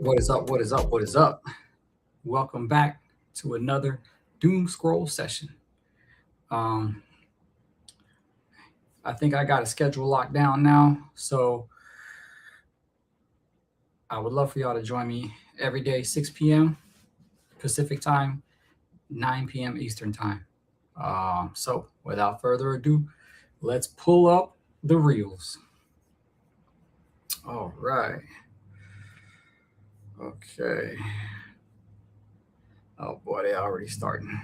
What is up? What is up? What is up? Welcome back to another Doom Scroll session. Um, I think I got a schedule locked down now, so I would love for y'all to join me every day, 6 p.m. Pacific time, 9 p.m. Eastern time. So without further ado, let's pull up the reels. All right. Okay. Oh boy, they already starting.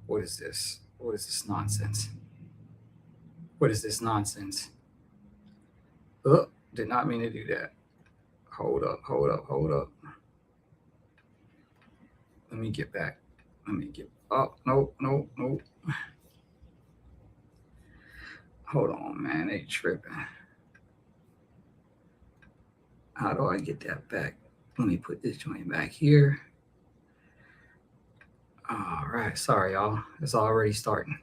What is this? What is this nonsense? What is this nonsense? Oh, did not mean to do that. Hold up. Let me get back. Oh, no. Hold on, man. They tripping. How do I get that back? Let me put this joint back here. All right. Sorry, y'all. It's already starting.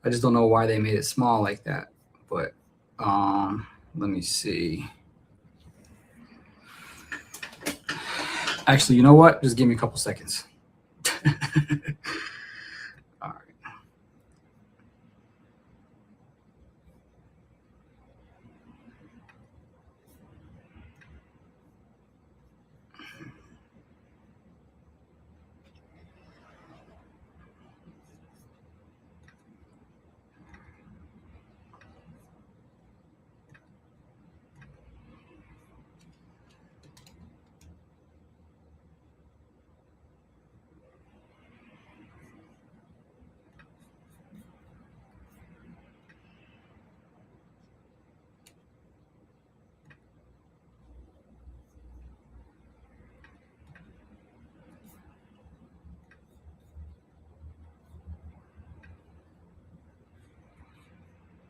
I just don't know why they made it small like that. But let me see. Actually, you know what? Just give me a couple seconds. All right.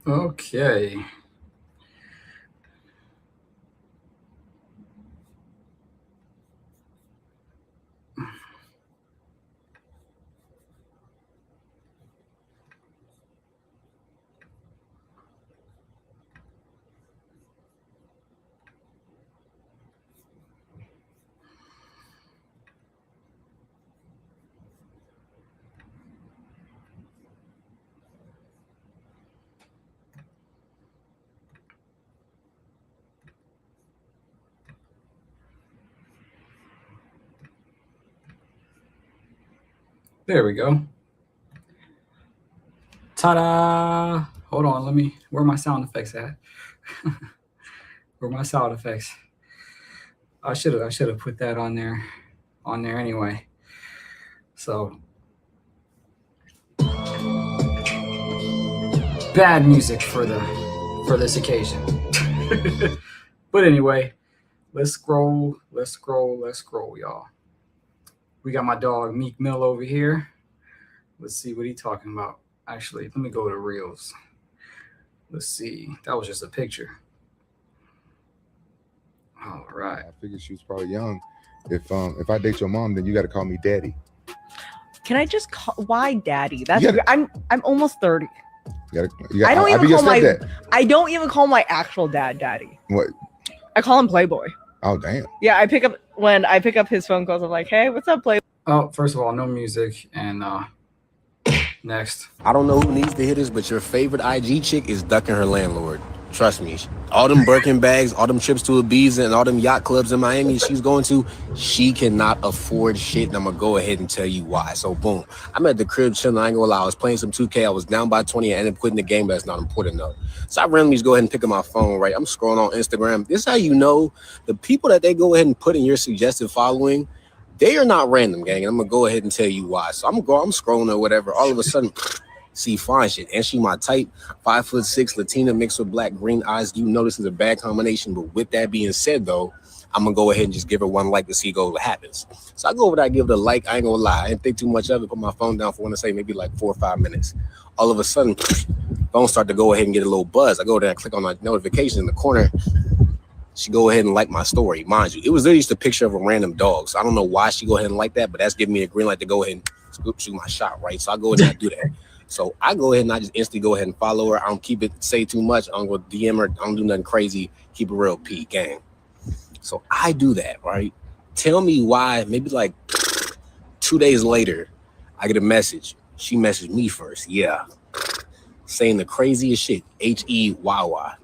Okay. There we go. Ta-da! Hold on, where are my sound effects at? Where are my sound effects? I should have put that on there anyway. So bad music for this occasion. But anyway, let's scroll, y'all. We got my dog Meek Mill over here. Let's see what he's talking about. Actually, let me go to Reels. Let's see. That was just a picture. All right. I figured she was probably young. If I date your mom, then you got to call me daddy. Can I just call? Why daddy? That's weird. I'm almost 30. I don't even call my actual dad daddy. What? I call him Playboy. Oh damn. Yeah, when I pick up his phone calls, I'm like, hey, what's up, Playboy? Oh, first of all, no music, and next. I don't know who needs to hear this, but your favorite IG chick is ducking her landlord. Trust me. All them Birkin bags, all them trips to Ibiza, and all them yacht clubs in Miami she's going to, she cannot afford shit, and I'm going to go ahead and tell you why. So, boom. I'm at the crib chilling. I ain't going to lie. I was playing some 2K. I was down by 20. I ended up quitting the game, but that's not important, though. So, I randomly just go ahead and pick up my phone, right? I'm scrolling on Instagram. This is how you know the people that they go ahead and put in your suggested following, they are not random, gang, and I'm going to go ahead and tell you why. So, I'm scrolling or whatever. All of a sudden... see fine shit, and she my type, 5'6", Latina mixed with black, green eyes. You know this is a bad combination, but with that being said, though, I'm gonna go ahead and just give her one like to see what happens. So I go over there, I give it a like. I ain't gonna lie, I didn't think too much of it. Put my phone down for want to say maybe like 4 or 5 minutes. All of a sudden, phone start to go ahead and get a little buzz. I go there, I click on my notification in the corner. She go ahead and like my story, mind you. It was literally just a picture of a random dog. So I don't know why she go ahead and like that, but that's giving me a green light to go ahead and shoot my shot, right? So I go ahead and I do that. So I go ahead and I just instantly go ahead and follow her. I don't say too much. I don't go DM her. I don't do nothing crazy. Keep it real P gang. So I do that, right? Tell me why, maybe like 2 days later, I get a message. She messaged me first, yeah. Saying the craziest shit, HEYY,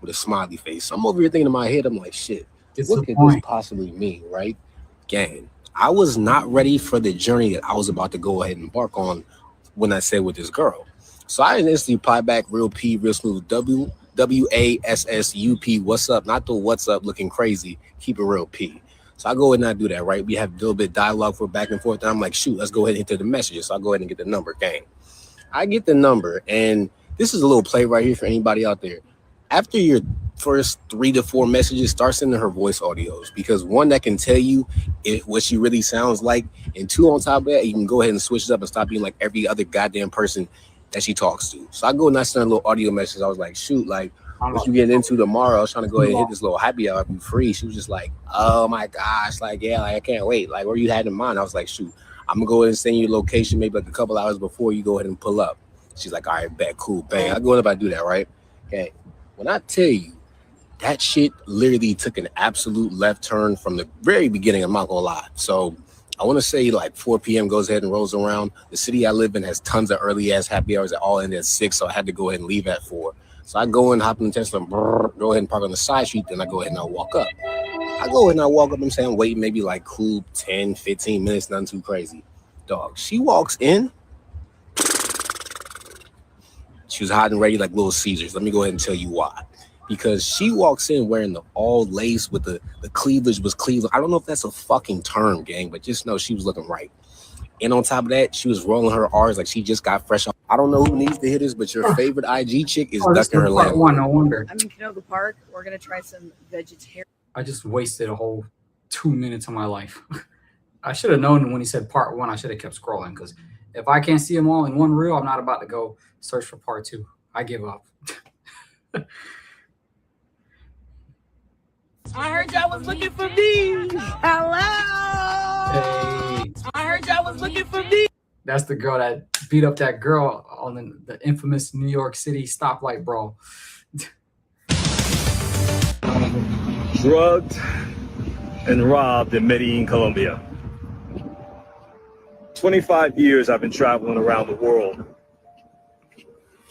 with a smiley face. So I'm over here thinking in my head, I'm like, shit, what could this possibly mean, right? Gang, I was not ready for the journey that I was about to go ahead and embark on when I said with this girl. So I instantly reply back, real P, real smooth, WASSUP, what's up? Not the what's up looking crazy, keep it real P. So I go ahead and I do that, right? We have a little bit of dialogue for back and forth. And I'm like, shoot, let's go ahead and hit the messages. So I go ahead and get the number, gang. I get the number, and this is a little play right here for anybody out there. After your first 3 to 4 messages, start sending her voice audios, because one, that can tell you what she really sounds like, and two, on top of that, you can go ahead and switch it up and stop being like every other goddamn person that she talks to. So I go and I send a little audio message. I was like, shoot, like, what you getting into tomorrow? I was trying to go ahead and hit this little happy hour if you free. She was just like, oh my gosh, like, yeah, like, I can't wait. Like, what you had in mind? I was like, shoot, I'm gonna go ahead and send you a location maybe like a couple hours before you go ahead and pull up. She's like, all right, bet, cool, bang. I go ahead and I do that, right? Okay. When I tell you, that shit literally took an absolute left turn from the very beginning, I'm not gonna lie. So I want to say like 4 p.m. goes ahead and rolls around. The city I live in has tons of early ass happy hours that all end at 6, so I had to go ahead and leave at 4. So I go in, hop in the Tesla, go ahead and park on the side street, then I go ahead and I walk up. I'm saying I'm waiting maybe like cool 10, 15 minutes, nothing too crazy. Dog, she walks in. She was hot and ready like Little Caesars. Let me go ahead and tell you why. Because she walks in wearing the all lace with the cleavage was cleavage. I don't know if that's a fucking term, gang, but just know she was looking right. And on top of that, she was rolling her R's like she just got fresh off. I don't know who needs to hear this, but your favorite IG chick is ducking her land. No wonder. I'm in Canoga Park. We're gonna try some vegetarian. I just wasted a whole 2 minutes of my life. I should have known when he said part 1. I should have kept scrolling, because if I can't see them all in one reel, I'm not about to go search for part 2. I give up. I heard y'all was looking for me. Hello. Hey. I heard y'all was looking for me. That's the girl that beat up that girl on the infamous New York City stoplight brawl. Drugged and robbed in Medellin, Colombia. 25 years I've been traveling around the world.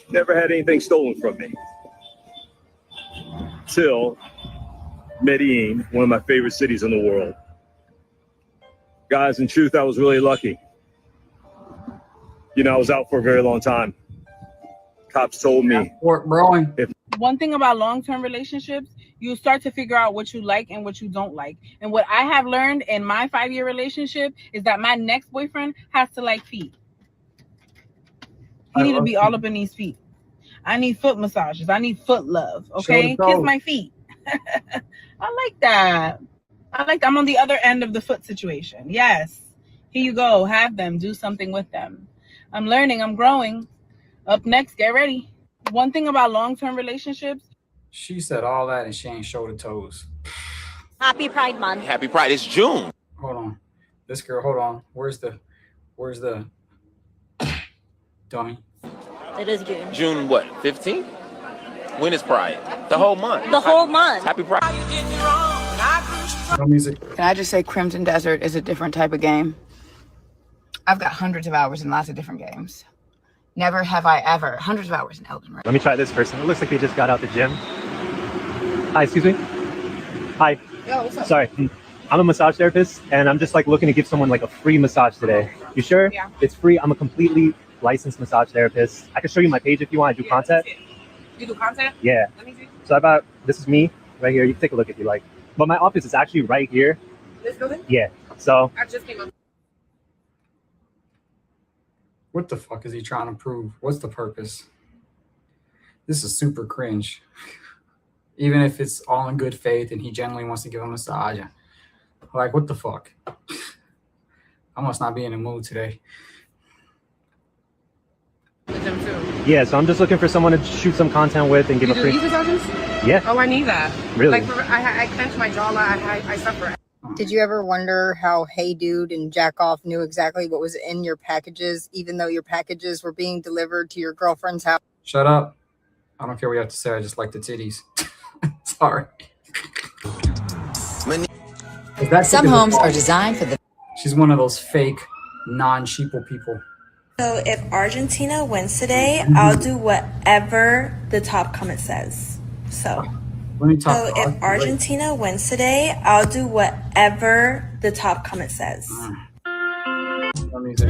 Never had anything stolen from me. Till Medellin, one of my favorite cities in the world. Guys, in truth, I was really lucky. You know, I was out for a very long time. Cops told me. One thing about long-term relationships, you start to figure out what you like and what you don't like. And what I have learned in my 5-year relationship is that my next boyfriend has to like feet. He need to be all up in these feet. I need foot massages. I need foot love. Okay, kiss my feet. I like that. I'm on the other end of the foot situation. Yes. Here you go. Have them. Do something with them. I'm learning. I'm growing. Up next, get ready. One thing about long-term relationships. She said all that and she ain't showed her toes. Happy Pride Month. Happy Pride. It's June. Hold on. This girl, hold on. Where's the dummy? It is June. June what? 15th? When is Pride? The whole month. The whole month. Happy Pride. No music. Can I just say Crimson Desert is a different type of game? I've got hundreds of hours in lots of different games. Never have I ever. Hundreds of hours in Elden Ring. Let me try this person. It looks like they just got out the gym. Hi, excuse me. Hi. Yo, what's up? Sorry. I'm a massage therapist, and I'm just like looking to give someone like a free massage today. You sure? Yeah. It's free. I'm a completely licensed massage therapist. I can show you my page if you want. I do content. You do content? Yeah. Let me see. So this is me right here. You can take a look if you like. But my office is actually right here. This building? Yeah. So I just came up. What the fuck is he trying to prove? What's the purpose? This is super cringe. Even if it's all in good faith and he genuinely wants to give a massage. Like, what the fuck? I must not be in the mood today. yeah, so I'm just looking for someone to shoot some content with and give a free. You do these massages? Yeah. Oh, I need that. Really? Like, I clench my jaw. I suffer. Did you ever wonder how Hey Dude and Jack Off knew exactly what was in your packages, even though your packages were being delivered to your girlfriend's house? Shut up. I don't care what you have to say. I just like the titties. Sorry. Some homes are designed for the. She's one of those fake, non-sheeple people. So if Argentina wins today, I'll do whatever the top comment says. So if Argentina wins today, I'll do whatever the top comment says. No music.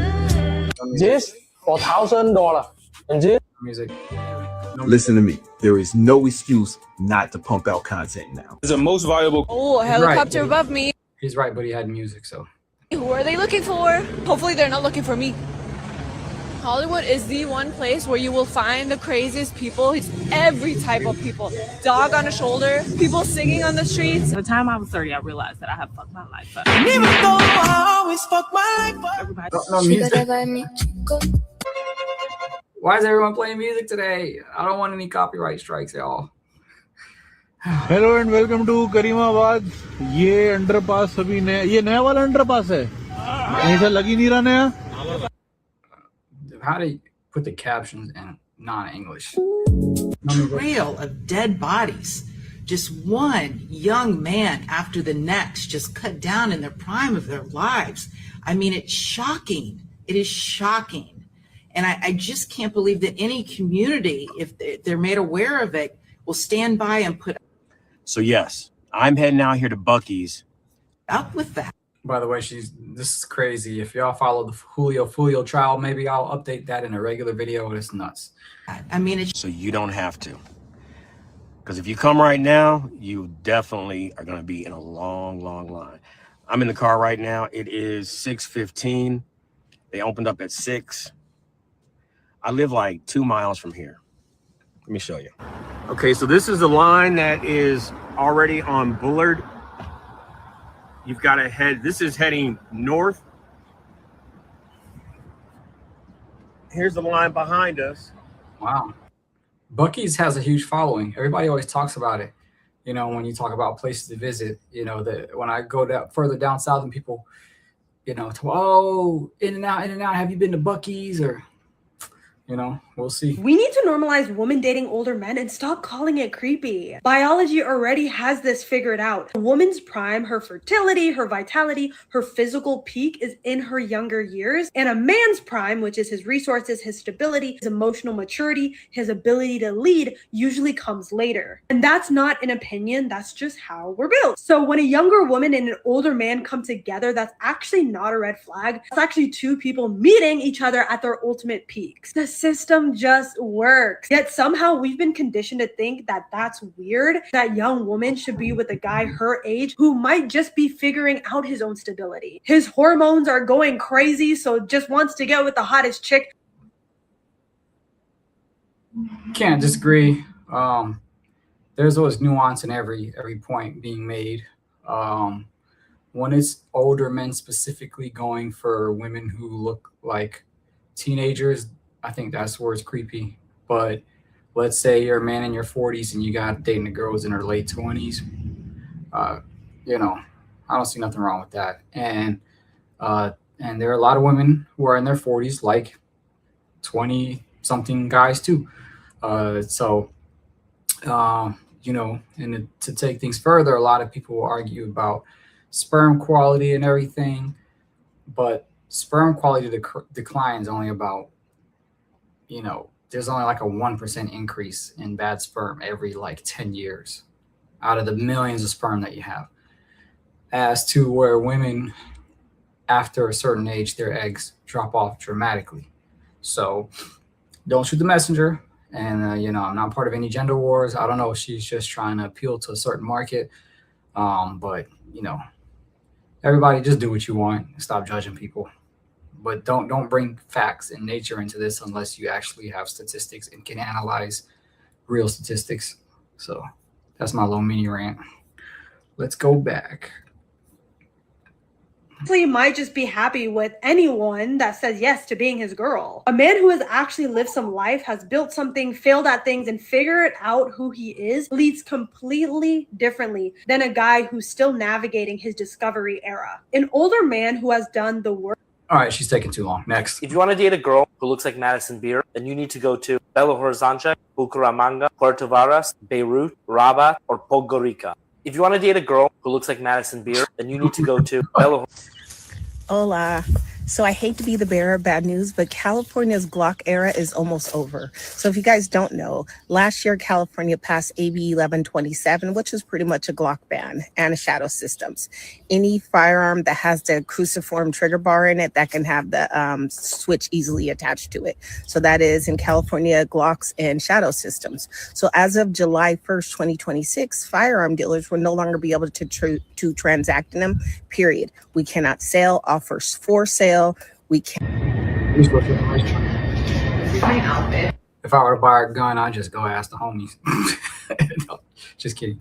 This $4,000. And this music. Listen to me. There is no excuse not to pump out content now. It's the most valuable. Oh, a helicopter above me. He's right, but he had music, so. Who are they looking for? Hopefully they're not looking for me. Hollywood is the one place where you will find the craziest people. It's every type of people. Dog on a shoulder, people singing on the streets. By the time I was 30, I realized that I have fucked my life up. Even though I always fuck my life up. Everybody. No music. Why is everyone playing music today? I don't want any copyright strikes, y'all. Hello and welcome to Karimabad. ये underpass अभी नया, ये नया वाला underpass है, कहीं से लग ही नहीं रहा नया। How do you put the captions in non-English? Trail of dead bodies. Just one young man after the next, just cut down in the prime of their lives. I mean, it's shocking. It is shocking. And I just can't believe that any community, if they're made aware of it, will stand by and put. So yes, I'm heading out here to Buc-ee's. Up with that. By the way, this is crazy. If y'all follow the Julio Fulio trial, maybe I'll update that in a regular video. It's nuts. I mean, it's so you don't have to. Because if you come right now, you definitely are going to be in a long, long line. I'm in the car right now. It is 6:15. They opened up at 6. I live like 2 miles from here. Let me show you. Okay, so this is the line that is already on Bullard. You've got to head, this is heading north. Here's the line behind us. Wow. Buc-ee's has a huge following. Everybody always talks about it. You know, when you talk about places to visit, you know, when I go further down south and people, you know, oh, In-N-Out, have you been to Buc-ee's? Or, you know, we'll see. We need to normalize women dating older men and stop calling it creepy. Biology already has this figured out. A woman's prime, her fertility, her vitality, her physical peak is in her younger years. And a man's prime, which is his resources, his stability, his emotional maturity, his ability to lead, usually comes later. And that's not an opinion, that's just how we're built. So when a younger woman and an older man come together, that's actually not a red flag. It's actually two people meeting each other at their ultimate peaks. The system just works. Yet somehow we've been conditioned to think that that's weird, that young woman should be with a guy her age who might just be figuring out his own stability. His hormones are going crazy, so just wants to get with the hottest chick. Can't disagree. There's always nuance in every point being made. When it's older men specifically going for women who look like teenagers, I think that's where it's creepy. But let's say you're a man in your 40s and you got dating a girl who's in her late 20s. You know, I don't see nothing wrong with that. And there are a lot of women who are in their 40s, like 20-something guys too. You know, and to take things further, a lot of people will argue about sperm quality and everything, but sperm quality declines only about, you know, there's only like a 1% increase in bad sperm every like 10 years out of the millions of sperm that you have. As to where women, after a certain age, their eggs drop off dramatically. So don't shoot the messenger. And, you know, I'm not part of any gender wars. I don't know if she's just trying to appeal to a certain market. But, you know, everybody just do what you want. Stop judging people. But don't bring facts and nature into this unless you actually have statistics and can analyze real statistics. So that's my little mini rant. Let's go back. Might just be happy with anyone that says yes to being his girl. A man who has actually lived some life, has built something, failed at things, and figured out who he is leads completely differently than a guy who's still navigating his discovery era. An older man who has done the work. All right, she's taking too long. Next. If you want to date a girl who looks like Madison Beer, then you need to go to Belo Horizonte, Bucaramanga, Puerto Varas, Beirut, Rabat, or Podgorica. If you want to date a girl who looks like Madison Beer, then you need to go to Bella. Hola. So I hate to be the bearer of bad news, but California's Glock era is almost over. So if you guys don't know, last year California passed AB 1127, which is pretty much a Glock ban and a shadow systems. Any firearm that has the cruciform trigger bar in it that can have the switch easily attached to it. So that is in California, Glocks and shadow systems. So as of July 1st, 2026, firearm dealers will no longer be able to transact in them, period. We cannot sell, offer for sale. We can't. If I were to buy a gun, I'd just go ask the homies. No, just kidding.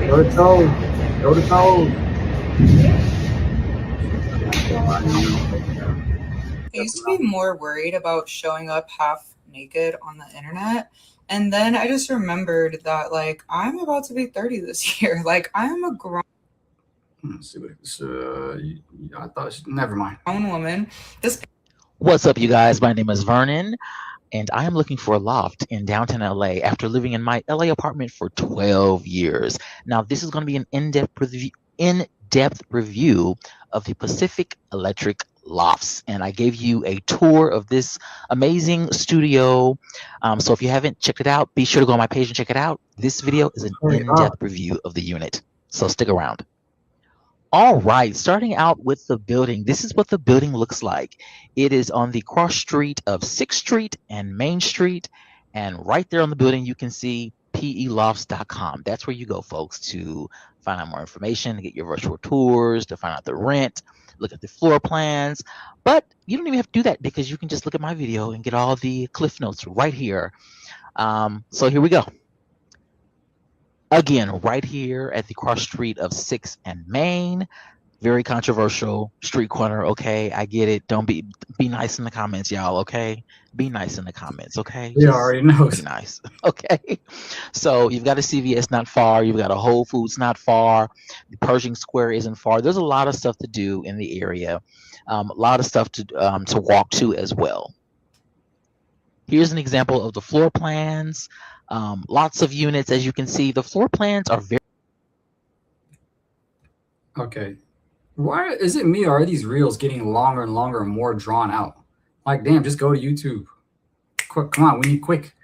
Go to toe. Go to toe. I used to be more worried about showing up half naked on the internet. And then I just remembered that, like, I'm about to be 30 this year. Like, I'm a grown Let's see what I thought. Never mind. woman. What's up, you guys? My name is Vernon, and I am looking for a loft in downtown LA after living in my LA apartment for 12 years. Now, this is going to be an in-depth review of the Pacific Electric Lofts, and I gave you a tour of this amazing studio. So if you haven't checked it out, be sure to go on my page and check it out. This video is an in-depth review of the unit, so stick around. All right, starting out with the building. This is what the building looks like. It is on the cross street of 6th Street and Main Street. And right there on the building, you can see pelofts.com. That's where you go, folks, to find out more information, to get your virtual tours, to find out the rent, look at the floor plans. But you don't even have to do that because you can just look at my video and get all the cliff notes right here. So here we go. Again, right here at the cross street of 6th and Main. Very controversial street corner. Okay, I get it. Don't be nice in the comments, y'all. Okay, be nice in the comments. Okay, Yeah, already knows. Be nice. Okay, so you've got a CVS not far. You've got a Whole Foods not far. The Pershing Square isn't far. There's a lot of stuff to do in the area. A lot of stuff to walk to as well. Here's an example of the floor plans. Lots of units, as you can see. The floor plans are very... Okay. Why is it me, or are these reels getting longer and longer and more drawn out? Like, damn, just go to YouTube. Quick, come on, we need quick.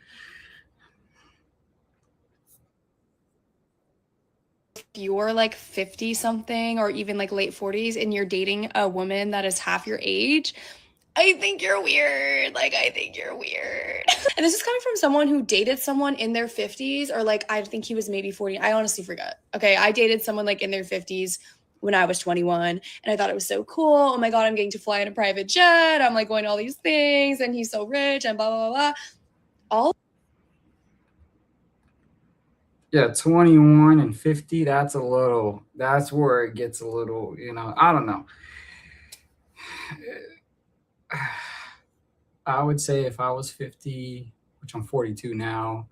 If you're like 50 something or even like late 40s and you're dating a woman that is half your age, I think you're weird. Like, I think you're weird. And this is coming from someone who dated someone in their 50s, or like, I think he was maybe 40. I honestly forgot. Okay, I dated someone like in their 50s when I was 21, and I thought it was so cool. Oh my God, I'm getting to fly in a private jet. I'm like going to all these things, and he's so rich and blah, blah, blah, blah. Yeah, 21 and 50, that's where it gets a little, I don't know. I would say if I was 50, which I'm 42 now,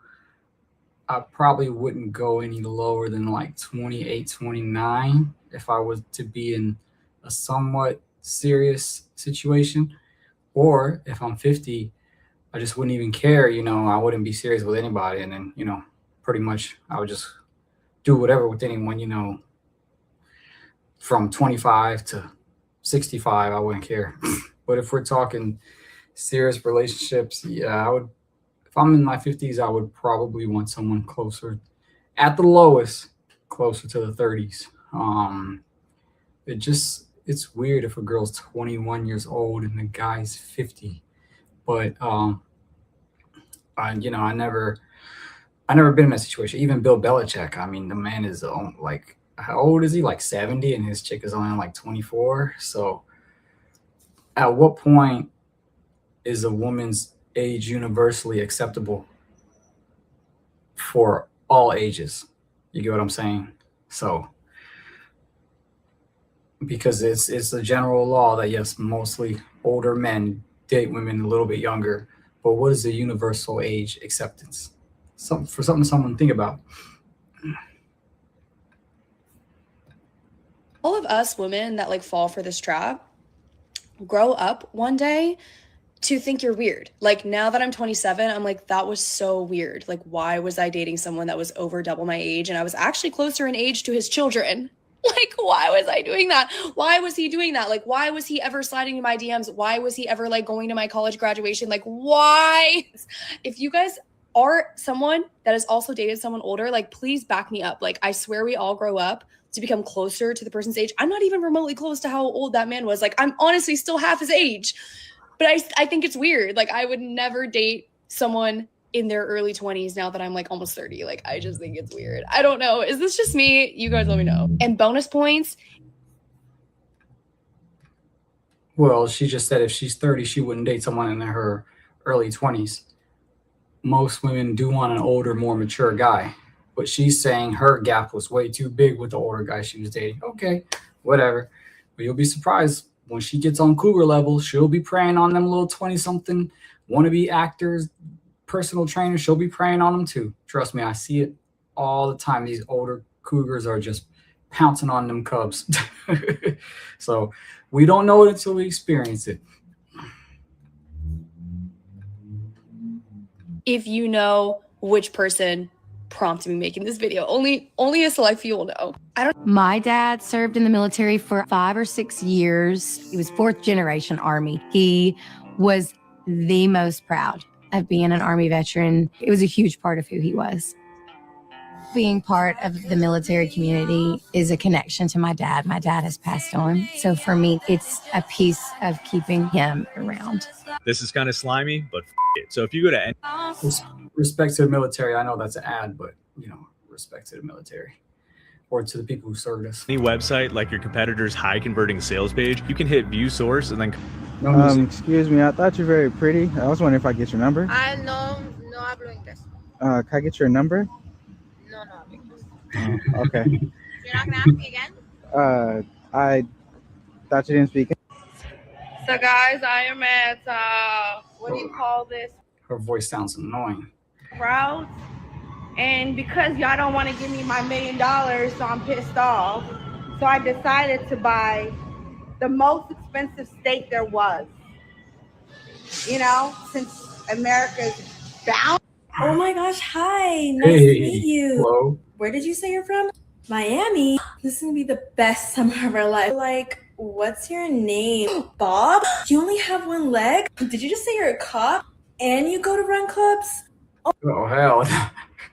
I probably wouldn't go any lower than like 28, 29 if I was to be in a somewhat serious situation. Or if I'm 50, I just wouldn't even care, I wouldn't be serious with anybody. And then, pretty much I would just do whatever with anyone, from 25 to 65, I wouldn't care. But if we're talking serious relationships, yeah, I would. If I'm in my 50s, I would probably want someone closer, at the lowest, closer to the 30s. It's weird if a girl's 21 years old and the guy's 50. But I never been in that situation. Even Bill Belichick, I mean, the man is like, how old is he? Like 70, and his chick is only like 24. So at what point is a woman's age universally acceptable for all ages? You get what I'm saying? So, because it's a general law that yes, mostly older men date women a little bit younger, but what is the universal age acceptance? Something someone to think about. All of us women that like fall for this trap grow up one day to think you're weird. Like now that I'm 27, I'm like, that was so weird. Like, why was I dating someone that was over double my age? And I was actually closer in age to his children. Like, why was I doing that? Why was he doing that? Like, why was he ever sliding in my DMs? Why was he ever like going to my college graduation? Like, why? If you guys are someone that has also dated someone older, like, please back me up. Like, I swear we all grow up to become closer to the person's age. I'm not even remotely close to how old that man was. Like, I'm honestly still half his age. But I think it's weird. Like, I would never date someone in their early 20s now that I'm like almost 30. Like, I just think it's weird. I don't know. Is this just me? You guys let me know. And bonus points. Well, she just said if she's 30, she wouldn't date someone in her early 20s. Most women do want an older, more mature guy. But she's saying her gap was way too big with the older guy she was dating. Okay, whatever. But you'll be surprised. When she gets on cougar level, she'll be preying on them little 20-something wannabe actors, personal trainers. She'll be preying on them too. Trust me, I see it all the time. These older cougars are just pouncing on them cubs. So we don't know it until we experience it. If you know which person prompted me making this video, only a select few will know. My dad served in the military for 5 or 6 years. He was 4th generation Army. He was the most proud of being an Army veteran. It was a huge part of who he was. Being part of the military community is a connection to my dad. My dad has passed on. So for me, it's a piece of keeping him around. This is kind of slimy, but it. So if you go to any respect to the military, I know that's an ad, but respect to the military or to the people who served us. Any website like your competitor's high converting sales page, you can hit view source and then excuse me, I thought you're very pretty. I was wondering if I get your number. No hablo inglés. Can I get your number? No hablo inglés. Okay. You're not gonna ask me again? I thought you didn't speak. So guys, I am at what do you call this? Her voice sounds annoying. Crowds. And because y'all don't want to give me my $1 million, so I'm pissed off. So I decided to buy the most expensive steak there was. Since America's bound. Oh my gosh, hi. Nice to meet you. Hello. Where did you say you're from? Miami. This is gonna be the best summer of our life. Like, what's your name? Bob? You only have one leg? Did you just say you're a cop? And you go to run clubs? Oh, hell.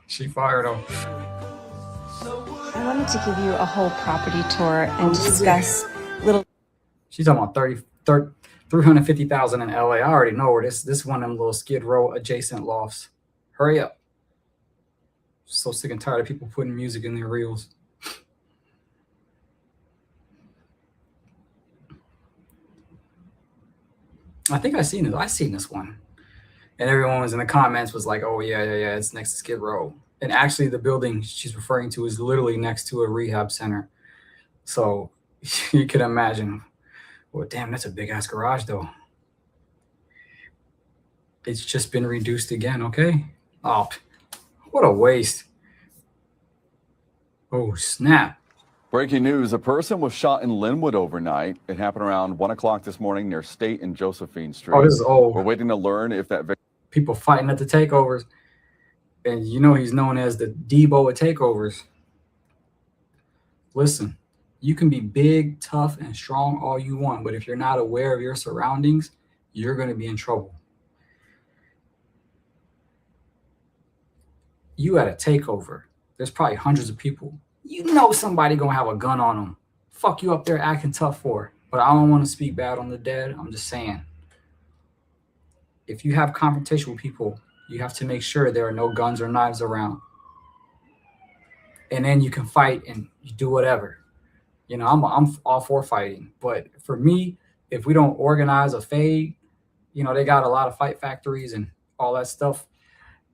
She fired him. I wanted to give you a whole property tour and discuss little. She's talking about 350,000 in LA. I already know where this one of them little Skid Row adjacent lofts. Hurry up. So sick and tired of people putting music in their reels. I think I seen this one. And everyone was in the comments was like, oh yeah, it's next to Skid Row. And actually the building she's referring to is literally next to a rehab center. So you can imagine. Well, damn, that's a big ass garage though. It's just been reduced again, okay? Oh, what a waste. Oh, snap. Breaking news, a person was shot in Linwood overnight. It happened around 1 o'clock this morning near State and Josephine Street. Oh, this is old. We're waiting to learn if that people fighting at the takeovers. And he's known as the Debo at takeovers. Listen, you can be big, tough, and strong all you want, but if you're not aware of your surroundings, you're going to be in trouble. You at a takeover, there's probably hundreds of people. Somebody going to have a gun on them. Fuck you up there acting tough for. But I don't want to speak bad on the dead. I'm just saying. If you have confrontation with people, you have to make sure there are no guns or knives around. And then you can fight and you do whatever. I'm all for fighting. But for me, if we don't organize a fade, they got a lot of fight factories and all that stuff.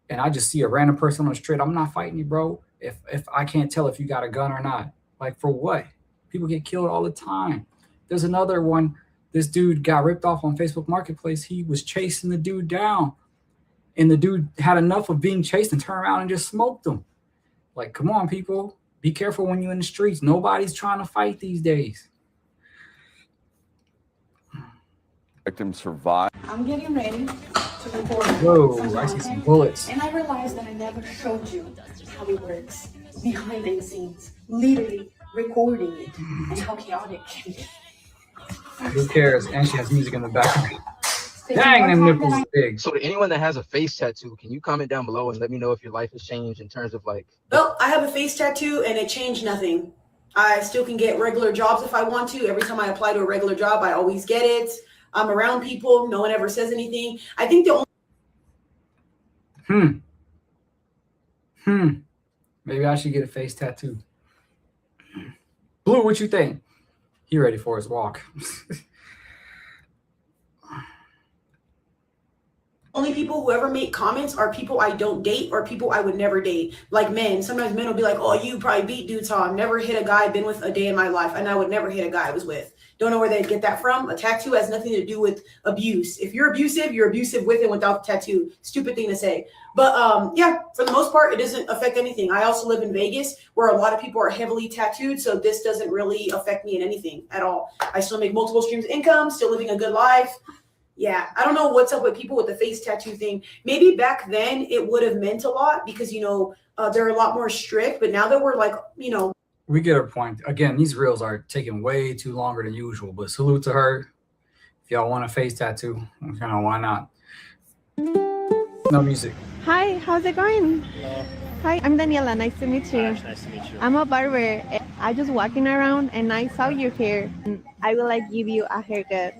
And I just see a random person on the street, I'm not fighting you, bro. If I can't tell if you got a gun or not. Like, for what? People get killed all the time. There's another one. This dude got ripped off on Facebook Marketplace. He was chasing the dude down. And the dude had enough of being chased and turned around and just smoked him. Like, come on, people. Be careful when you're in the streets. Nobody's trying to fight these days. victim survived. I'm getting ready to record. Whoa, I see some bullets. And I realized that I never showed you how it works behind the scenes, literally recording it and how chaotic it can be. Who cares? And she has music in the background. Dang, them nipples are big. So to anyone that has a face tattoo, can you comment down below and let me know if your life has changed in terms of like... Well, I have a face tattoo and it changed nothing. I still can get regular jobs if I want to. Every time I apply to a regular job, I always get it. I'm around people. No one ever says anything. I think the only... Maybe I should get a face tattoo. Blue, what you think? He ready for his walk. Only people who ever make comments are people I don't date or people I would never date. Like men. Sometimes men will be like, oh, you probably beat dudes, huh? I've never hit a guy, been with a day in my life, and I would never hit a guy I was with. Don't know where they get that from. A tattoo has nothing to do with abuse. If you're abusive with and without the tattoo. Stupid thing to say. But yeah, for the most part, it doesn't affect anything. I also live in Vegas where a lot of people are heavily tattooed. So this doesn't really affect me in anything at all. I still make multiple streams of income, still living a good life. Yeah, I don't know what's up with people with the face tattoo thing. Maybe back then it would have meant a lot because, you know, they're a lot more strict. But now that we're like, you know. We get her point. Again, these reels are taking way too longer than usual. But salute to her. If y'all want a face tattoo, why not? No music. Hi, how's it going? Hi, I'm Daniela. Nice to meet you. Nice to meet you. I'm a barber. I just walking around and I saw your hair. I will like give you a haircut.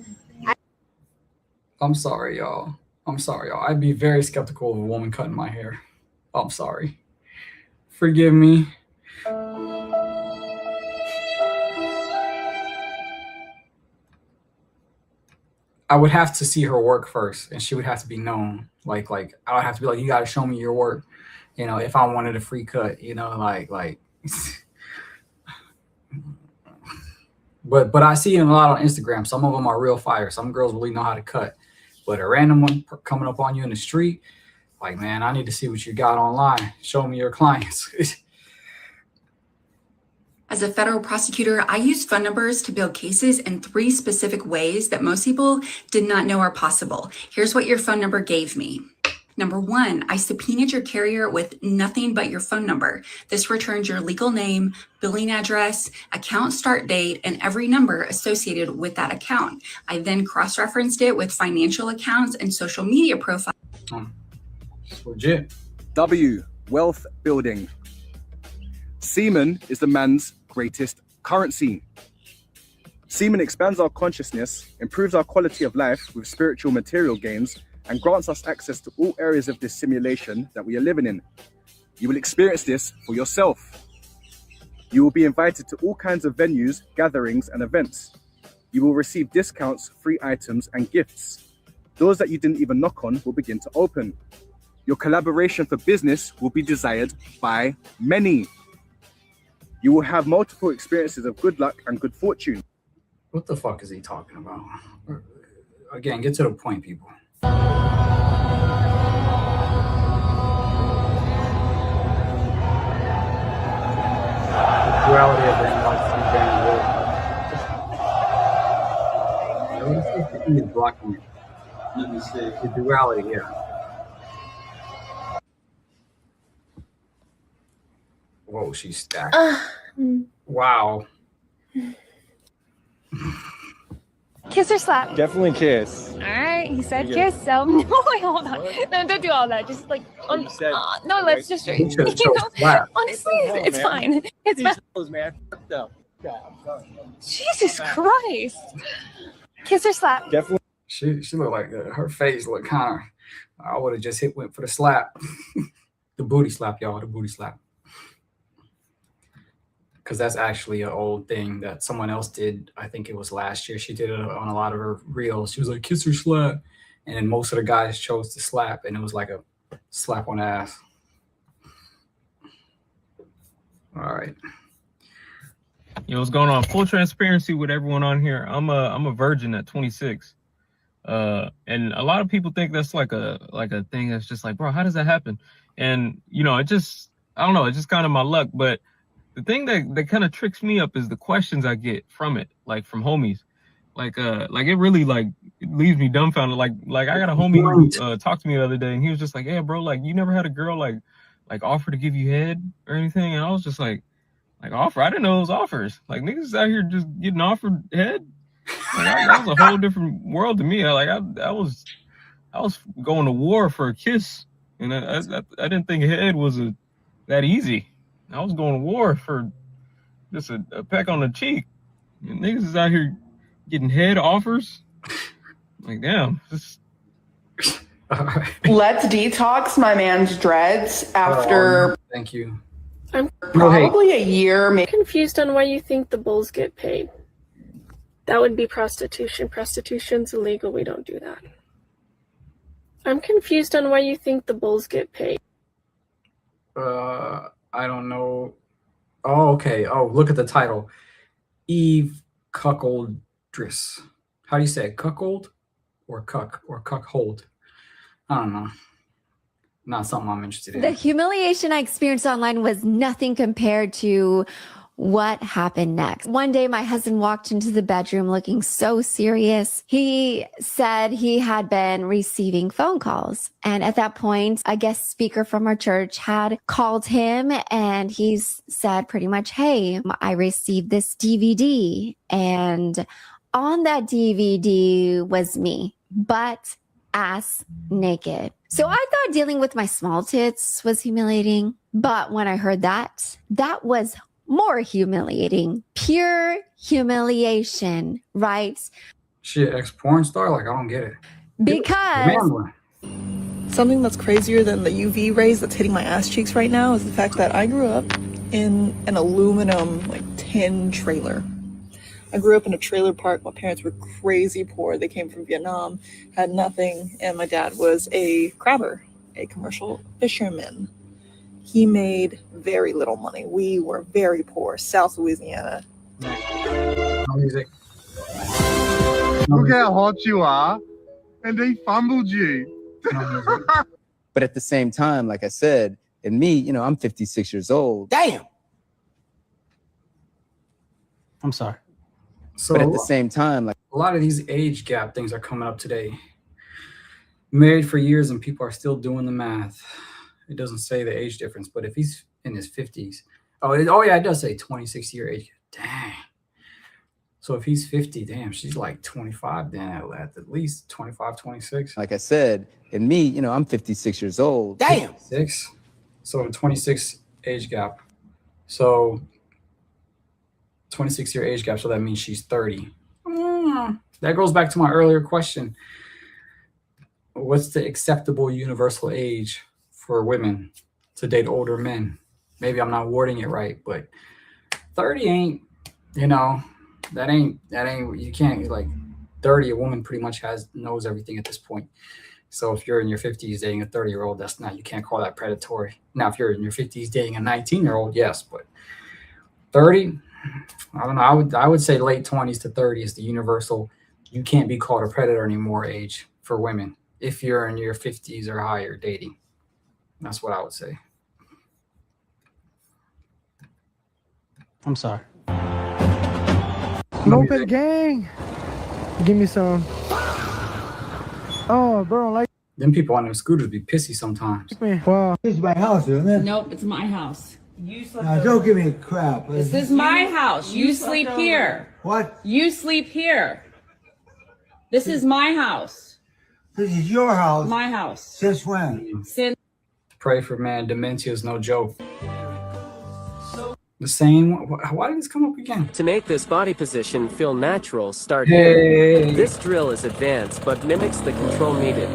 I'm sorry, y'all. I'd be very skeptical of a woman cutting my hair. I'm sorry. Forgive me. I would have to see her work first, and she would have to be known. Like I would have to be like, you got to show me your work. You know, if I wanted a free cut, you know, like. But I see them a lot on Instagram. Some of them are real fire. Some girls really know how to cut. But a random one coming up on you in the street, like, man, I need to see what you got online. Show me your clients. As a federal prosecutor, I use phone numbers to build cases in 3 specific ways that most people did not know are possible. Here's what your phone number gave me. Number 1, I subpoenaed your carrier with nothing but your phone number. This returns your legal name, billing address, account start date, and every number associated with that account. I then cross-referenced it with financial accounts and social media profiles. It's legit. W, wealth building. Semen is the man's greatest currency. Semen expands our consciousness, improves our quality of life with spiritual material gains, and grants us access to all areas of this simulation that we are living in. You will experience this for yourself. You will be invited to all kinds of venues, gatherings, and events. You will receive discounts, free items, and gifts. Doors that you didn't even knock on will begin to open. Your collaboration for business will be desired by many. You will have multiple experiences of good luck and good fortune. What the fuck is he talking about? Again, get to the point, people. Duality of the is blocking it. The duality, yeah. Whoa, she's stacked. Wow. Kiss or slap? Definitely kiss. All right, he said kiss, so no, wait, hold on. No, don't do all that. Just like, no, let's just, you know, honestly, it's fine. It's fine. Man. Jesus Christ. Kiss or slap? Definitely. She looked like her face looked kind of. I would have just went for the slap, the booty slap, y'all. The booty slap. Because that's actually an old thing that someone else did. I think it was last year. She did it on a lot of her reels. She was like, kiss or slap. And then most of the guys chose to slap. And it was like a slap on the ass. All right. Yo, what's going on? Full transparency with everyone on here. I'm a virgin at 26. And a lot of people think that's like a thing that's just like, bro, how does that happen? And, you know, I don't know. It's just kind of my luck. But the thing that kind of tricks me up is the questions I get from it, like from homies. it really like it leaves me dumbfounded. Like I got a homie who talked to me the other day, and he was just like, "Yeah, bro, like you never had a girl like offer to give you head or anything?" And I was just like offer? I didn't know it was offers. Like niggas out here just getting offered head. That was a whole different world to me. I was going to war for a kiss, and I didn't think head was that easy. I was going to war for just a peck on the cheek. And niggas is out here getting head offers. Like, damn. Let's detox my man's dreads after. Thank you. I'm probably a year. I'm confused on why you think the bulls get paid. That would be prostitution. Prostitution's illegal. We don't do that. I'm confused on why you think the bulls get paid. I don't know. Oh, okay. Oh, look at the title. Eve Cuckoldress. How do you say it? Cuckold or cuckold? I don't know. Not something I'm interested in. The humiliation I experienced online was nothing compared to what happened next. One day, my husband walked into the bedroom looking so serious. He said he had been receiving phone calls. And at that point, a guest speaker from our church had called him and he said pretty much, "Hey, I received this DVD. And on that DVD was me, butt, ass naked." So I thought dealing with my small tits was humiliating. But when I heard that was more humiliating. Pure humiliation, right? Shit, ex-porn star? Like, I don't get it. Because something that's crazier than the UV rays that's hitting my ass cheeks right now is the fact that I grew up in an aluminum, like, tin trailer. I grew up in a trailer park. My parents were crazy poor. They came from Vietnam, had nothing, and my dad was a crabber, a commercial fisherman. He made very little money. We were very poor, South Louisiana. Music. Look how hot you are, and they fumbled you. But at the same time, like I said, and me, you know, I'm 56 years old. Damn. I'm sorry. So, but at the same time, like a lot of these age gap things are coming up today. Married for years and people are still doing the math. It doesn't say the age difference, but if he's in his 50s, oh yeah, it does say 26-year age. Dang. So if he's 50, damn, she's like 25 then at least 25, 26. Like I said, and me, you know, I'm 56 years old. Damn. 6. So 26 age gap. So 26-year age gap, so that means she's 30. That goes back to my earlier question. What's the acceptable universal age for women to date older men? Maybe I'm not wording it right, but 30 ain't, you know, that ain't, you can't, like 30, a woman pretty much knows everything at this point. So if you're in your 50s dating a 30-year-old, that's not, you can't call that predatory. Now, if you're in your 50s dating a 19-year-old, yes, but 30, I don't know. I would say late 20s to 30 is the universal. You can't be called a predator anymore age for women if you're in your 50s or higher dating. That's what I would say. I'm sorry. Moped gang. Give me some. Oh, bro, like them people on them scooters be pissy sometimes. Wow. This is my house, isn't it? Nope, it's my house. Now, don't give me crap. This is my house. You sleep here. What? You sleep here. This is my house. This is your house. My house. Since when? Since. Pray for man. Dementia is no joke. The same. Why did this come up again? To make this body position feel natural, start Hey. here. This drill is advanced, but mimics the control needed.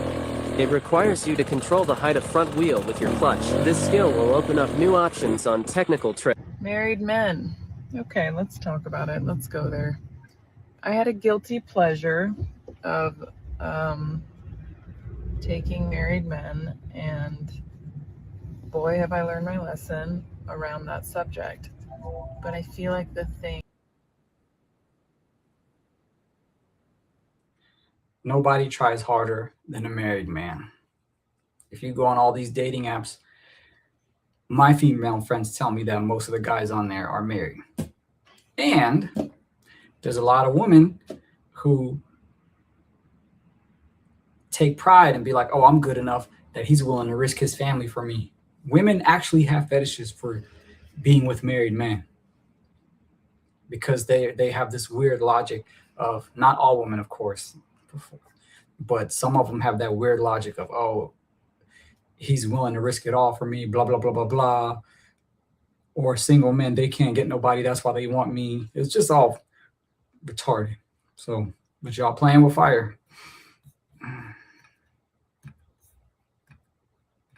It requires you to control the height of front wheel with your clutch. This skill will open up new options on technical tricks. Married men. Okay, let's talk about it. Let's go there. I had a guilty pleasure of taking married men, and boy, have I learned my lesson around that subject. But I feel like the thing. Nobody tries harder than a married man. If you go on all these dating apps, my female friends tell me that most of the guys on there are married. And there's a lot of women who take pride and be like, oh, I'm good enough that he's willing to risk his family for me. Women actually have fetishes for being with married men because they have this weird logic of, not all women, of course, but some of them have that weird logic of, oh, he's willing to risk it all for me, blah, blah, blah, blah, blah. Or single men, they can't get nobody, that's why they want me. It's just all retarded. So, but y'all playing with fire.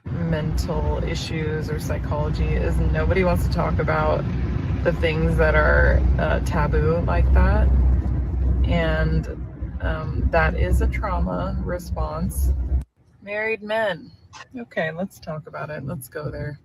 Mental issues or psychology is nobody wants to talk about the things that are taboo like that, and that is a trauma response. Married men. Okay, let's talk about it. Let's go there.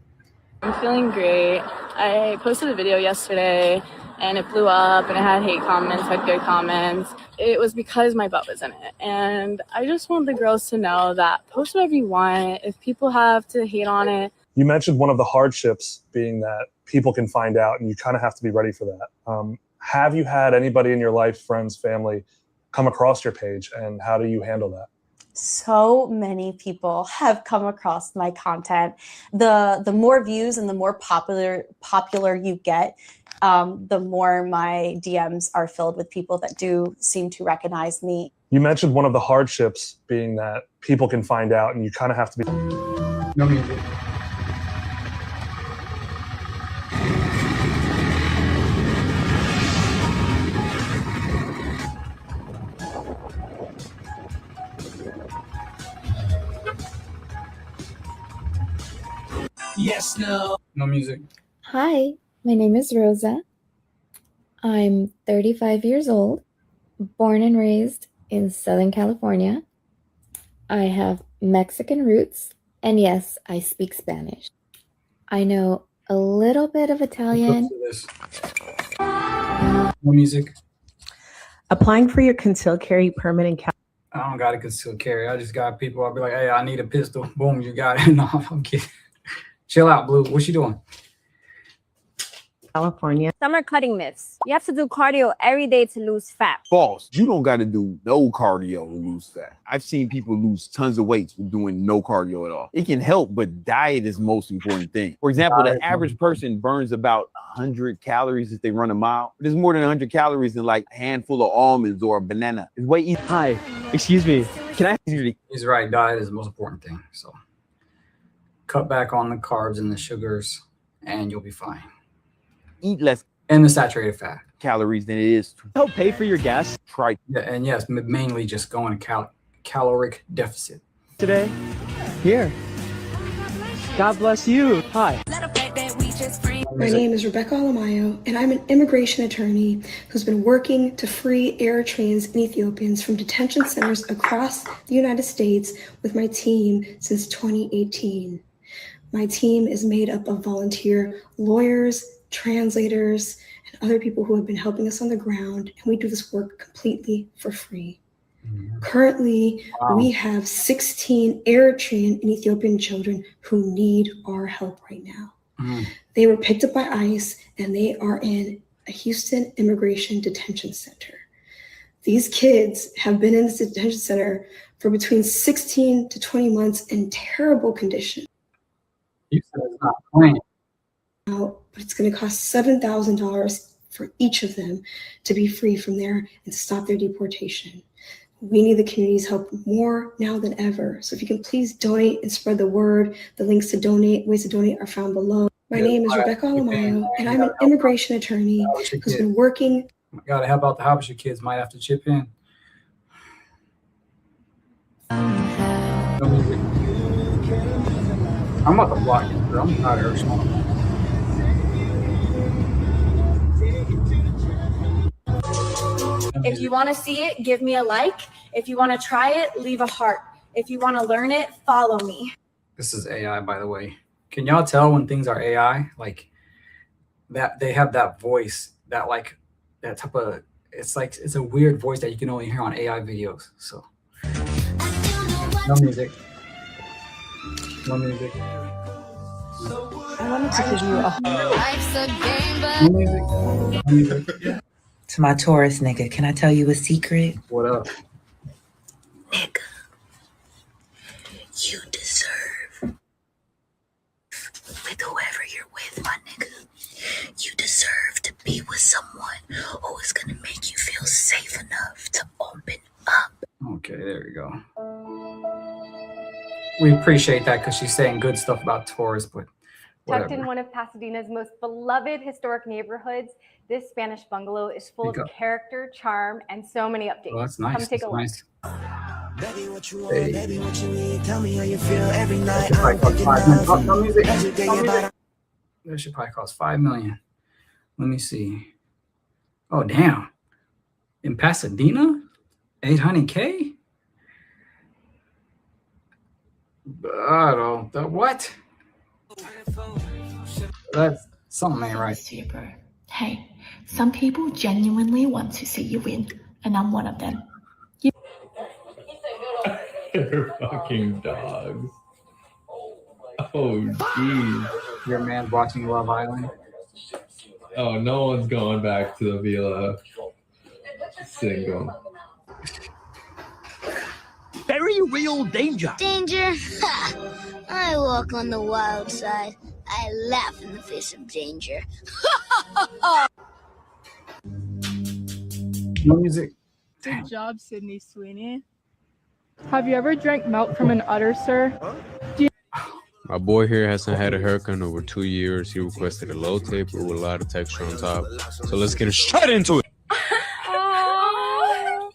I'm feeling great. I posted a video yesterday and it blew up and it had hate comments, had good comments. It was because my butt was in it. And I just want the girls to know that post whatever you want. If people have to hate on it. You mentioned one of the hardships being that people can find out and you kind of have to be ready for that. Have you had anybody in your life, friends, family, come across your page, and how do you handle that? So many people have come across my content. The more views and the more popular you get, the more my DMs are filled with people that do seem to recognize me. You mentioned one of the hardships being that people can find out and you kind of have to be... No music. Yes, no. No music. Hi, my name is Rosa. I'm 35 years old, born and raised in Southern California. I have Mexican roots, and yes, I speak Spanish. I know a little bit of Italian. No music. Applying for your concealed carry permit in California. I don't got a concealed carry. I just got people. I'll be like, hey, I need a pistol. Boom, you got it. No, I'm kidding. Chill out, Blue. What's she doing? California. Some are cutting myths. You have to do cardio every day to lose fat. False. You don't got to do no cardio to lose fat. I've seen people lose tons of weight with doing no cardio at all. It can help, but diet is the most important thing. For example, the average person burns about 100 calories if they run a mile. There's more than 100 calories in like a handful of almonds or a banana. It's way easier. Hi, excuse me. Can I? He's right. Diet is the most important thing. So cut back on the carbs and the sugars, and you'll be fine. Eat less and the saturated fat calories than it is to help pay for your gas. Try. Yeah, and yes, mainly just go in a caloric deficit. Today, here. God bless you. Hi. My name is Rebecca Alamayo, and I'm an immigration attorney who's been working to free Eritreans and Ethiopians from detention centers across the United States with my team since 2018. My team is made up of volunteer lawyers, translators, and other people who have been helping us on the ground, and we do this work completely for free. Currently, we have 16 Eritrean and Ethiopian children who need our help right now. They were picked up by ICE, and they are in a Houston immigration detention center. These kids have been in this detention center for between 16 to 20 months in terrible conditions. You said it's not planned. But it's going to cost $7,000 for each of them to be free from there and to stop their deportation. We need the community's help more now than ever. So if you can please donate and spread the word. The links to donate, ways to donate are found below. My name is Rebecca Alamayo, and I'm an immigration attorney who's been working. Gotta help out the Habesha kids. Might have to chip in. I'm about to block you, bro. I'm tired of her song. If you want to see it, give me a like. If you want to try it, leave a heart. If you want to learn it, follow me. This is AI, by the way. Can y'all tell when things are AI? Like that they have that voice, that like that type of, it's like, it's a weird voice that you can only hear on AI videos. So no music. No music. I wanted to give you a No music. No music. To my Taurus nigga, can I tell you a secret? What up? Nigga, you deserve with whoever you're with, my nigga. You deserve to be with someone who is gonna make you feel safe enough to open up. Okay, there we go. We appreciate that because she's saying good stuff about Taurus, but Tucked in whatever. one of Pasadena's most beloved historic neighborhoods, this Spanish bungalow is full of character, charm, and so many updates. Oh, that's nice. Come take a look. Nice. Baby, what you want? Hey. Baby, what you need? Tell me how you feel every night. That should probably cost $5 million. No music. Every day No about music. That should probably cost $5 million. Let me see. Oh, damn. In Pasadena? 800K? I don't know. What? That's something ain't right. To you, bro. Hey, some people genuinely want to see you win, and I'm one of them. They're fucking dogs. Oh, jeez. Your man watching Love Island? Oh, no one's going back to the Villa single. Very real danger. Danger? Ha! I walk on the wild side. I laugh in the face of danger. No music. Good job, Sydney Sweeney. Have you ever drank milk from an udder, sir? My boy here hasn't had a haircut in over 2 years. He requested a low taper with a lot of texture on top. So let's get straight into it. Oh,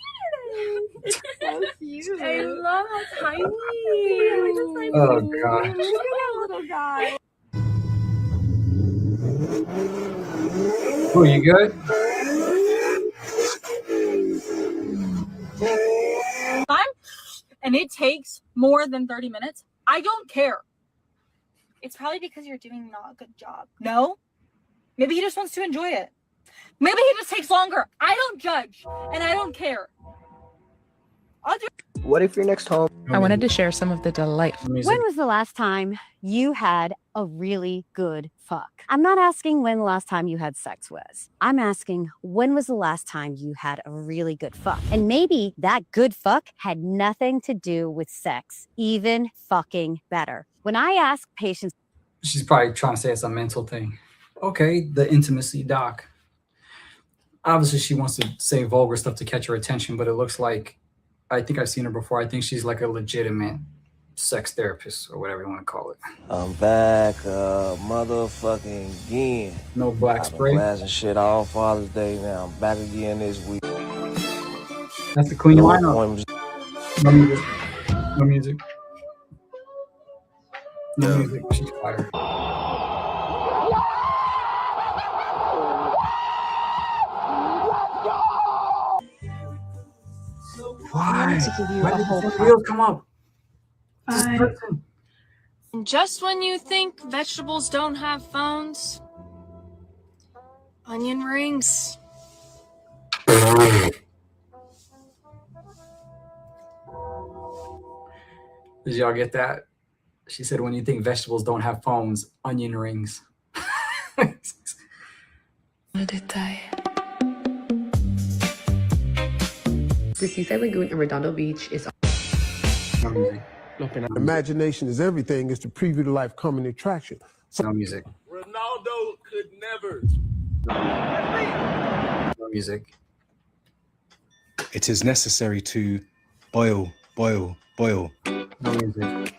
it's so cute. I love how tiny. Oh, gosh. Look at that little guy. Oh, you good? Time, and it takes more than 30 minutes. I don't care. It's probably because you're doing not a good job. No? Maybe he just wants to enjoy it. Maybe he just takes longer. I don't judge, and I don't care. I'll do. What if you're next home? I wanted to share some of the delight. When was the last time you had a really good fuck? I'm not asking when the last time you had sex was. I'm asking when was the last time you had a really good fuck? And maybe that good fuck had nothing to do with sex. Even fucking better. When I ask patients, She's probably trying to say it's a mental thing. Okay, the intimacy doc. Obviously, she wants to say vulgar stuff to catch your attention, but it looks like, I think I've seen her before. I think she's like a legitimate sex therapist or whatever you want to call it. I'm back, motherfucking again. No black spray. I've been blasting shit all Father's Day now. I'm back again this week. That's the clean lineup. No music. No music. No music. She's fired. Why? Why did the wheels come up? Just when you think vegetables don't have phones, onion rings. Did y'all get that? She said, when you think vegetables don't have phones, onion rings. The Seaside Lagoon in Redondo Beach is. Imagination is everything. It's the preview to life coming attraction. No music. Ronaldo could never. No music. It is necessary to boil. No music.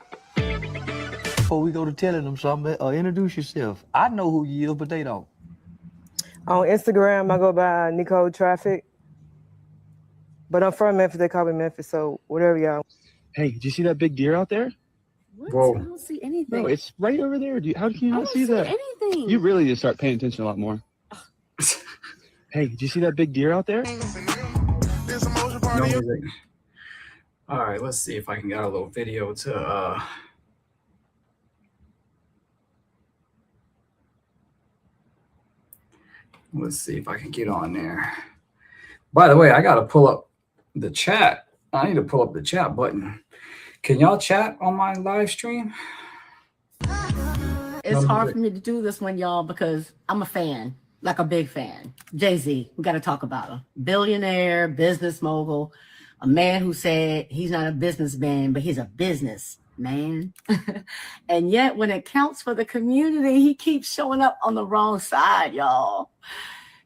Before we go to telling them something, introduce yourself. I know who you is, but they don't. On Instagram, I go by Nicole Traffic. But I'm from Memphis. They call me Memphis, so whatever y'all. Hey, did you see that big deer out there? What? Whoa. I don't see anything. No, it's right over there. How can you not see that? Anything. You really need to start paying attention a lot more. Hey, did you see that big deer out there? No music. All right, let's see if I can get a little video to let's see if I can get on there. By the way, I gotta pull up the chat. I need to pull up the chat button. Can y'all chat on my live stream? It's hard for me to do this one, y'all, because I'm a fan. like a big fan. Jay-Z, we got to talk about him. Billionaire, business mogul, a man who said he's not a businessman, but he's a business man. And yet when it counts for the community, he keeps showing up on the wrong side, y'all.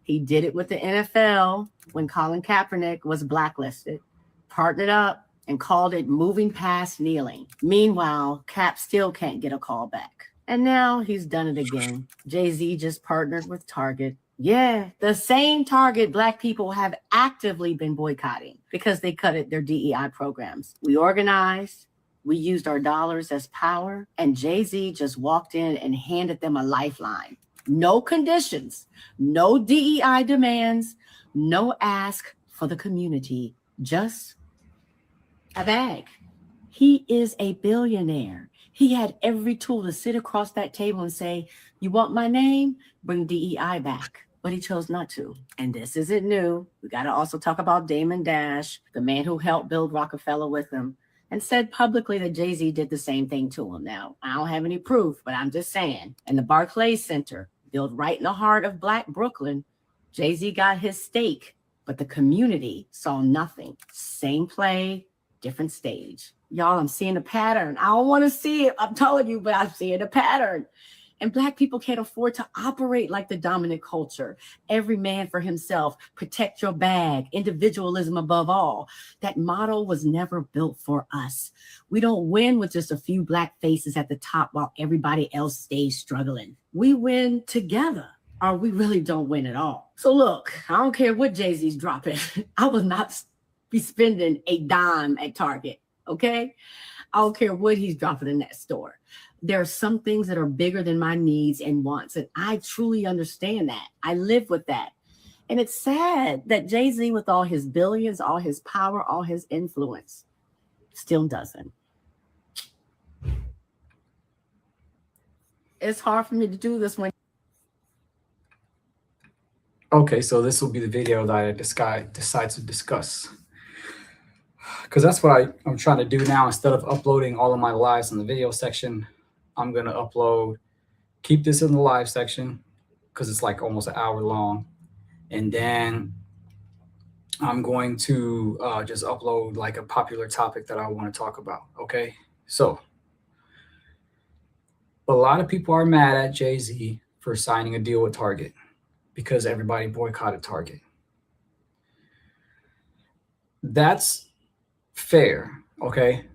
He did it with the NFL when Colin Kaepernick was blacklisted, partnered up and called it moving past kneeling. Meanwhile, Cap still can't get a call back. And now he's done it again. Jay-Z just partnered with Target. Yeah, the same Target Black people have actively been boycotting because they cut their DEI programs. We organized, we used our dollars as power, and Jay-Z just walked in and handed them a lifeline. No conditions, no DEI demands, no ask for the community, just a bag. He is a billionaire. He had every tool to sit across that table and say, you want my name? Bring DEI back. But he chose not to. And this isn't new. We got to also talk about Damon Dash, the man who helped build Rockefeller with him, and said publicly that Jay-Z did the same thing to him. Now, I don't have any proof, but I'm just saying. And the Barclays Center, built right in the heart of Black Brooklyn, Jay-Z got his stake, but the community saw nothing. Same play, different stage. Y'all, I'm seeing a pattern. I don't want to see it. I'm telling you, but I'm seeing a pattern. And Black people can't afford to operate like the dominant culture. Every man for himself, protect your bag, individualism above all. That motto was never built for us. We don't win with just a few Black faces at the top while everybody else stays struggling. We win together, or we really don't win at all. So look, I don't care what Jay-Z's dropping. I will not be spending a dime at Target, okay? I don't care what he's dropping in that store. There are some things that are bigger than my needs and wants, and I truly understand that. I live with that. And it's sad that Jay-Z, with all his billions, all his power, all his influence, still doesn't. It's hard for me to do this when... Okay, so this will be the video that I decide to discuss. Because that's what I'm trying to do now. Instead of uploading all of my lives in the video section, I'm going to keep this in the live section because it's like almost an hour long. And then I'm going to just upload like a popular topic that I want to talk about. Okay, so a lot of people are mad at Jay-Z for signing a deal with Target because everybody boycotted Target. That's fair, okay?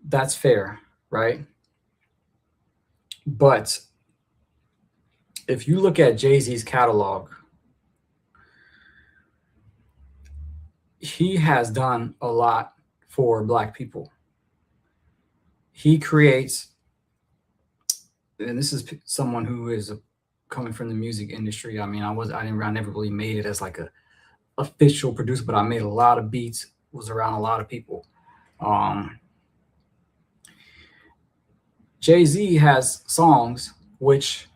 That's fair, right? But if you look at Jay-Z's catalog, he has done a lot for Black people. He creates, and this is someone who is coming from the music industry. I mean, I never really made it as like a official producer, but I made a lot of beats, was around a lot of people. Jay-Z has songs which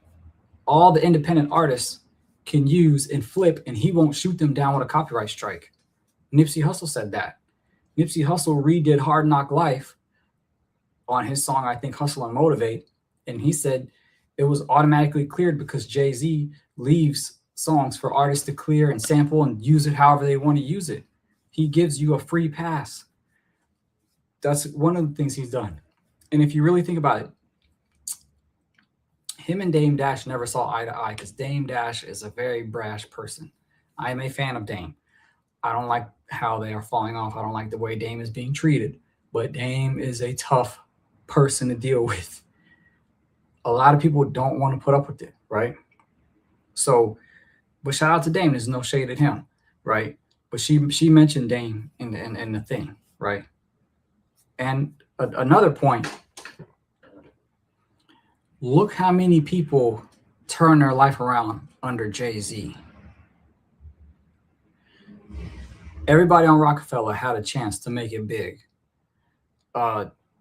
all the independent artists can use and flip, and he won't shoot them down with a copyright strike. Nipsey Hussle said that. Nipsey Hussle redid Hard Knock Life on his song, I think, Hustle and Motivate, and he said it was automatically cleared because Jay-Z leaves songs for artists to clear and sample and use it however they want to use it. He gives you a free pass. That's one of the things he's done. And if you really think about it, him and Dame Dash never saw eye to eye because Dame Dash is a very brash person. I am a fan of Dame. I don't like how they are falling off. I don't like the way Dame is being treated. But Dame is a tough person to deal with. A lot of people don't want to put up with it, right? So, but shout out to Dame. There's no shade at him, right? But she mentioned Dame in the thing, right? And another point, look how many people turn their life around under Jay-Z. Everybody on Rockefeller had a chance to make it big.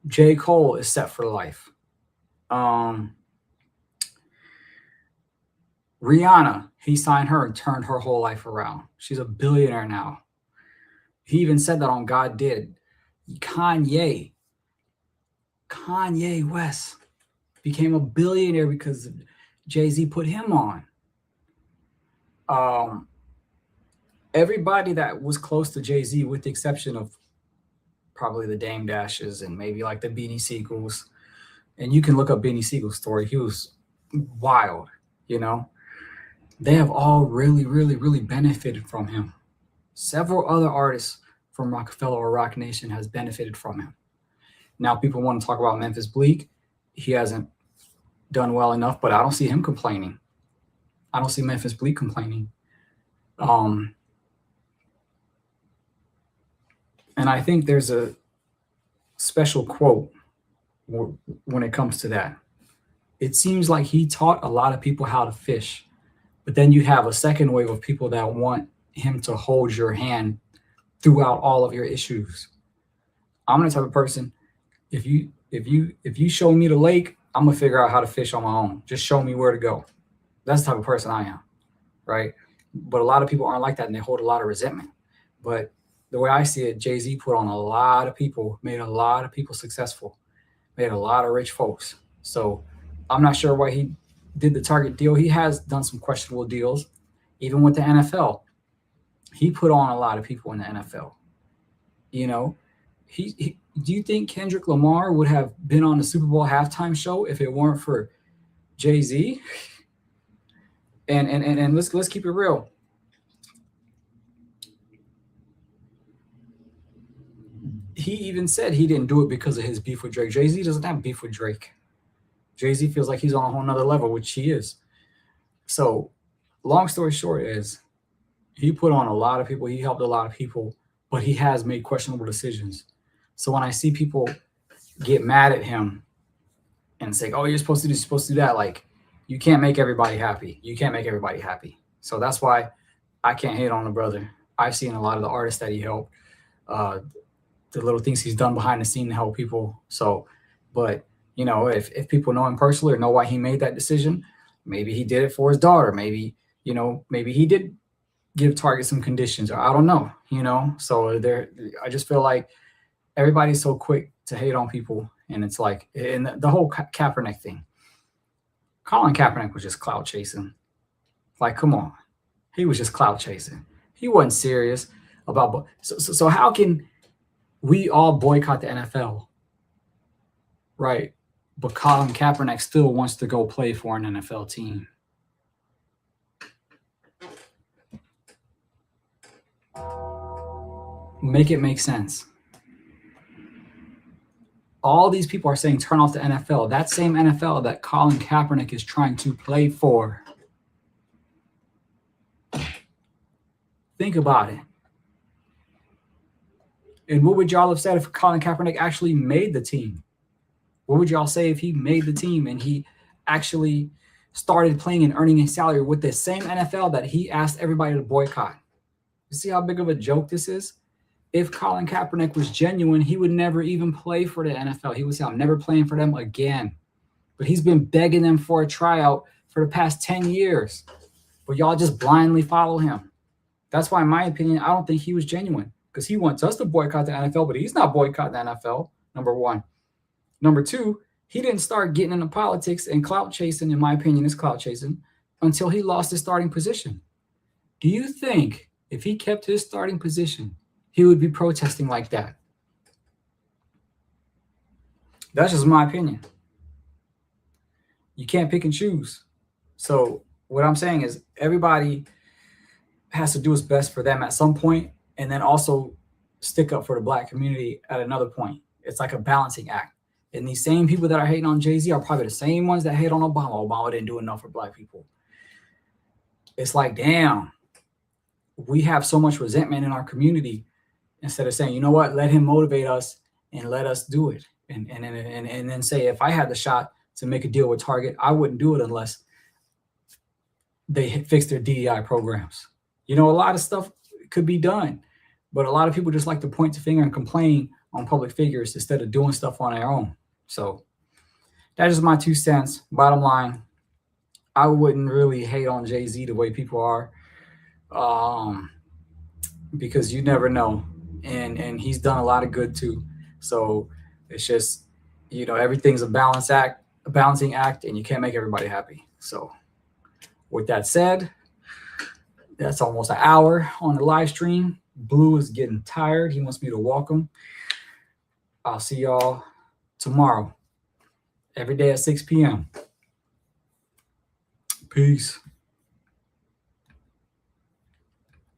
J. Cole is set for life. Rihanna, he signed her and turned her whole life around. She's a billionaire now. He even said that on God Did. Kanye West became a billionaire because Jay-Z put him on. Everybody that was close to Jay-Z, with the exception of probably the Dame Dashes and maybe like the Beanie Siegels, and you can look up Beanie Siegel's story. He was wild, you know. They have all really, really, really benefited from him. Several other artists from Rockefeller or Rock Nation has benefited from him. Now, people want to talk about Memphis Bleak. He hasn't done well enough, but I don't see him complaining. I don't see Memphis Bleak complaining. And I think there's a special quote when it comes to that. It seems like he taught a lot of people how to fish, but then you have a second wave of people that want him to hold your hand throughout all of your issues. I'm the type of person, if you show me the lake, I'm gonna figure out how to fish on my own. Just show me where to go. That's the type of person I am, right? But a lot of people aren't like that, and they hold a lot of resentment. But the way I see it, Jay-Z put on a lot of people, made a lot of people successful, made a lot of rich folks. So I'm not sure why he did the Target deal. He has done some questionable deals, even with the NFL. He put on a lot of people in the NFL. You know, he do you think Kendrick Lamar would have been on the Super Bowl halftime show if it weren't for Jay-Z? And let's keep it real. He even said he didn't do it because of his beef with Drake. Jay-Z doesn't have beef with Drake. Jay-Z feels like he's on a whole nother level, which he is. So long story short is he put on a lot of people. He helped a lot of people, but he has made questionable decisions. So when I see people get mad at him and say, oh, you're supposed to do this, you're supposed to do that, like, you can't make everybody happy. You can't make everybody happy. So that's why I can't hate on the brother. I've seen a lot of the artists that he helped, the little things he's done behind the scene to help people. So, but, you know, if people know him personally or know why he made that decision, maybe he did it for his daughter. Maybe, you know, maybe he did give Target some conditions, or I don't know, you know. So I just feel like everybody's so quick to hate on people. And it's like, and the whole Kaepernick thing, Colin Kaepernick was just clout chasing. Like, come on. He was just clout chasing. He wasn't serious about, so how can we all boycott the NFL, right? But Colin Kaepernick still wants to go play for an NFL team. Make it make sense. All these people are saying turn off the NFL. That same NFL that Colin Kaepernick is trying to play for. Think about it. And what would y'all have said if Colin Kaepernick actually made the team? What would y'all say if he made the team and he actually started playing and earning a salary with the same NFL that he asked everybody to boycott? You see how big of a joke this is? If Colin Kaepernick was genuine, he would never even play for the NFL. He would say, I'm never playing for them again. But he's been begging them for a tryout for the past 10 years. But y'all just blindly follow him. That's why, in my opinion, I don't think he was genuine, because he wants us to boycott the NFL, but he's not boycotting the NFL, number one. Number two, he didn't start getting into politics and clout chasing, in my opinion, is clout chasing, until he lost his starting position. Do you think if he kept his starting position, he would be protesting like that? That's just my opinion. You can't pick and choose. So what I'm saying is everybody has to do what's best for them at some point, and then also stick up for the Black community at another point. It's like a balancing act. And these same people that are hating on Jay-Z are probably the same ones that hate on Obama. Obama didn't do enough for Black people. It's like, damn, we have so much resentment in our community. Instead of saying, you know what, let him motivate us and let us do it. And then say, if I had the shot to make a deal with Target, I wouldn't do it unless they fix their DEI programs. You know, a lot of stuff could be done, but a lot of people just like to point the finger and complain on public figures instead of doing stuff on their own. So that's just my 2 cents. Bottom line, I wouldn't really hate on Jay-Z the way people are, because you never know. And he's done a lot of good too. So it's just, you know, everything's a balancing act, and you can't make everybody happy. So with that said, That's almost an hour on the live stream. Blue is getting tired. He wants me to walk him. I'll see y'all tomorrow, every day at 6 p.m. Peace.